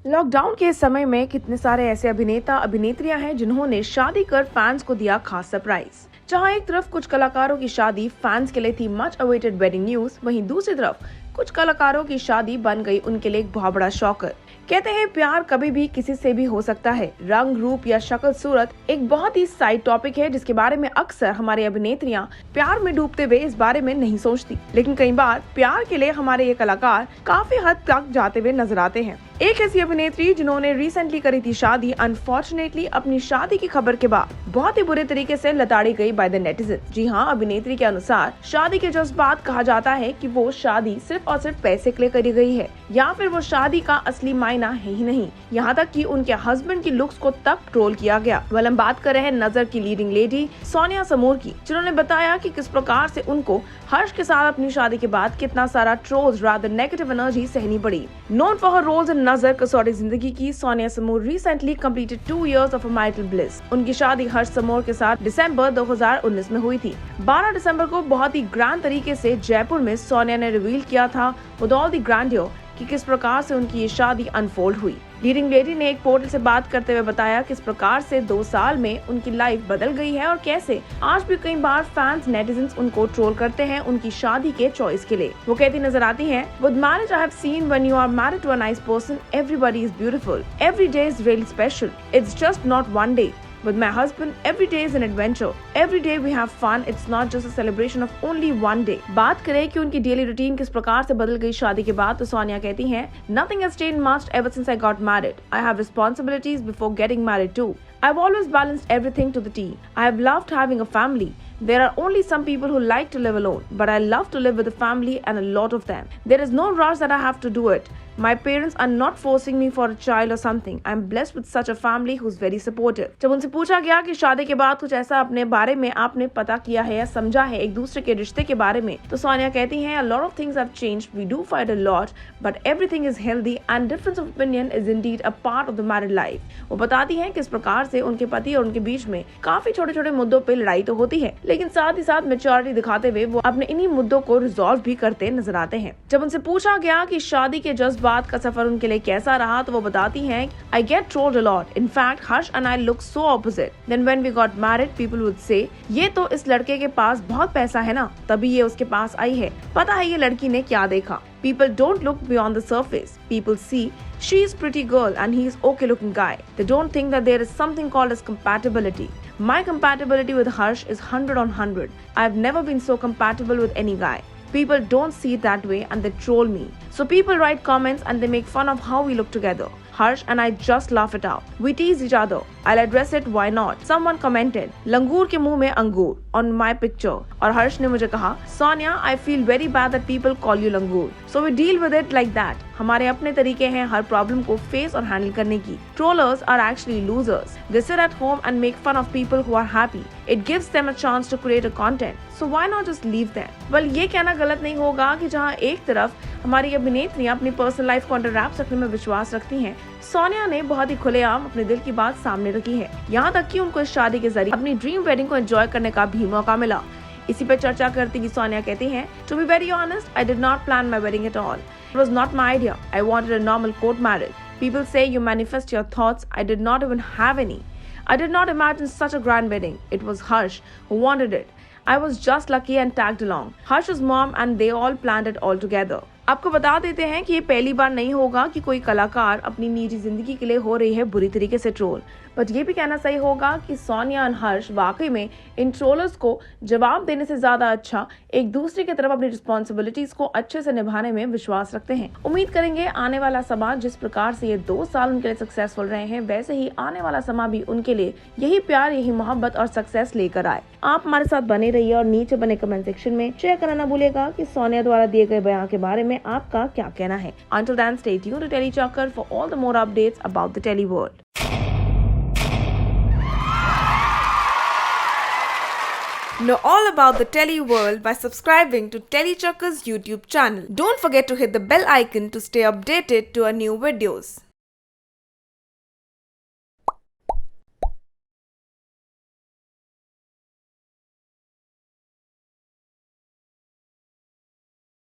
Lockdown के समय में कितने सारे ऐसे अभिनेता अभिनेत्रियां हैं जिन्होंने शादी कर फैंस को दिया खास सरप्राइज। जहां एक तरफ कुछ कलाकारों की शादी फैंस के लिए थी मच अवेटेड वेडिंग न्यूज, वहीं दूसरी तरफ कुछ कलाकारों की शादी बन गई उनके लिए एक बहुत बड़ा शॉकर। कहते हैं प्यार कभी भी किसी से भी हो सकता है। रंग, रूप या शक्ल सूरत एक बहुत ही साइड टॉपिक है जिसके बारे में अक्सर हमारी अभिनेत्रियां प्यार में डूबते हुए इस बारे में नहीं सोचती, लेकिन कई बार प्यार के लिए हमारे ये कलाकार काफी हद तक जाते हुए नजर आते हैं। एक ऐसी अभिनेत्री जिन्होंने रिसेंटली करी थी शादी, अनफॉर्चुनेटली अपनी शादी की खबर के बाद बहुत ही बुरे तरीके से लताड़ी गई बाय द नेटिजन। जी हाँ, अभिनेत्री के अनुसार शादी के जज्बात कहा जाता है कि वो शादी सिर्फ और सिर्फ पैसे के लिए करी गई है या फिर वो शादी का असली मायना है ही नहीं। यहाँ तक कि उनके हस्बैंड की लुक्स को तक ट्रोल किया गया। हम बात कर रहे हैं नजर की लीडिंग लेडी सोनिया समूर की, जिन्होंने बताया कि किस प्रकार से उनको हर्ष के साथ अपनी शादी के बाद कितना सारा ट्रोल्स, रादर नेगेटिव एनर्जी सहनी पड़ी। Known for her roles in Nazar Kasautii Zindagii Kay, Sonia Samur recently completed 2 years of marital bliss. उनकी शादी हर्ष समूर के साथ दिसंबर 2019 में हुई थी। 12 दिसंबर को बहुत ही ग्रैंड तरीके से जयपुर में सोनिया ने रिवील किया था विद ऑल द ग्रैंडियर कि किस प्रकार से उनकी ये शादी अनफोल्ड हुई। लीडिंग लेडी ने एक पोर्टल से बात करते हुए बताया किस प्रकार से 2 साल में उनकी लाइफ बदल गई है और कैसे आज भी कई बार फैंस, नेटिजन्स उनको ट्रोल करते हैं उनकी शादी के चॉइस के लिए। वो कहती नजर आती हैं, with marriage I have seen when you are married to a nice person, everybody is beautiful, every day is really special, it's just not one day. With my husband, every day is an adventure. Every day we have fun. It's not just a celebration of only one day. बात करें कि उनकी daily routine किस प्रकार से बदल गई शादी के बाद, तो सोनिया कहती हैं, Nothing has changed much ever since I got married. I have responsibilities before getting married too. I've always balanced everything to the T. I have loved having a family. There are only some people who like to live alone, but I love to live with a family and a lot of them. There is no rush that I have to do it. My parents are not forcing me for a child or something. I'm blessed with such a family who's very supportive. जब उनसे पूछा गया कि शादी के बाद कुछ ऐसा अपने बारे में आपने पता किया है या समझा है एक दूसरे के रिश्ते के बारे में, तो सोनिया कहती हैं, A lot of things have changed. We do fight a lot, but everything is healthy and difference of opinion is indeed a part of the married life. वो बताती हैं किस प्रकार से उनके पति और उनके बीच में काफी छोटे छोटे मुद्दों पे लड़ाई तो होती है, लेकिन साथ ही साथ मेच्योरिटी दिखाते हुए वो अपने इन्हीं मुद्दों को रिजॉल्व भी करते नजर आते हैं। जब उनसे पूछा गया कि शादी के जज्बात का सफर उनके लिए कैसा रहा, तो वो बताती हैं, I get trolled a lot. In fact, Harsh and I look so opposite. Then when we got married, people would say, ये तो इस लड़के के पास बहुत पैसा है ना, तभी ये उसके पास आई है। पता है ये लड़की ने क्या देखा। People don't look beyond the surface. People see she is pretty girl and he is okay looking guy. They don't think that there is something called as compatibility. My compatibility with Harsh is 100 on 100. I have never been so compatible with any guy. People don't see it that way and they troll me. So people write comments and they make fun of how we look together. Harsh and I just laugh it out. We tease each other. I'll address it, why not? Someone commented, लंगूर के मुंह में अंगूर on my picture. और हर्ष ने मुझे कहा, Sonia, I feel very bad that people call you langur. So we deal with it like that. हमारे अपने तरीके हैं हर प्रॉब्लम को फेस और हैंडल करने की। Trollers are actually losers. They sit at home and make fun of people who are happy. It gives them a chance to create a content. So why not just leave them? Well, ये कहना गलत नहीं होगा कि जहाँ एक तरफ हमारी अभिनेत्रियां अपनी पर्सनल लाइफ को अंडर रैप्स रखने में विश्वास रखती हैं, सोनिया ने बहुत ही खुलेआम अपने दिल की बात सामने रखी है। यहाँ तक कि उनको इस शादी के जरिए अपनी ड्रीम वेडिंग को एंजॉय करने का भी मौका मिला। इसी पे चर्चा करती हुई सोनिया कहती हैं, To be very honest, I did not plan my wedding at all. It was not my idea. I wanted a normal court marriage. People say you manifest your thoughts. I did not even have any. I did not imagine such a grand wedding. It was Harsh who wanted it. I was just lucky and tagged along. Harsh's mom and they all planned it all together. आपको बता देते हैं कि ये पहली बार नहीं होगा कि कोई कलाकार अपनी निजी जिंदगी के लिए हो रही है बुरी तरीके से ट्रोल, बट ये भी कहना सही होगा कि सोनिया और हर्ष वाकई में इन ट्रोलर्स को जवाब देने से ज्यादा अच्छा एक दूसरे की तरफ अपनी रिस्पॉन्सिबिलिटीज को अच्छे से निभाने में विश्वास रखते हैं। उम्मीद करेंगे आने वाला समा जिस प्रकार से ये 2 साल उनके लिए सक्सेसफुल रहे हैं, वैसे ही आने वाला समा भी उनके लिए यही प्यार, यही मोहब्बत और सक्सेस लेकर आए। आप हमारे साथ बने रहिए और नीचे बने कमेंट सेक्शन में शेयर करना ना भूलिएगा कि सोनिया द्वारा दिए गए बयान के बारे में आपका क्या कहना है। Until then, stay tuned to Telly Chakkar for all the more updates about the Telly world. Know all about the Telly world by subscribing to Telly Chakkar's YouTube channel. Don't forget to hit the bell icon to stay updated to our new videos.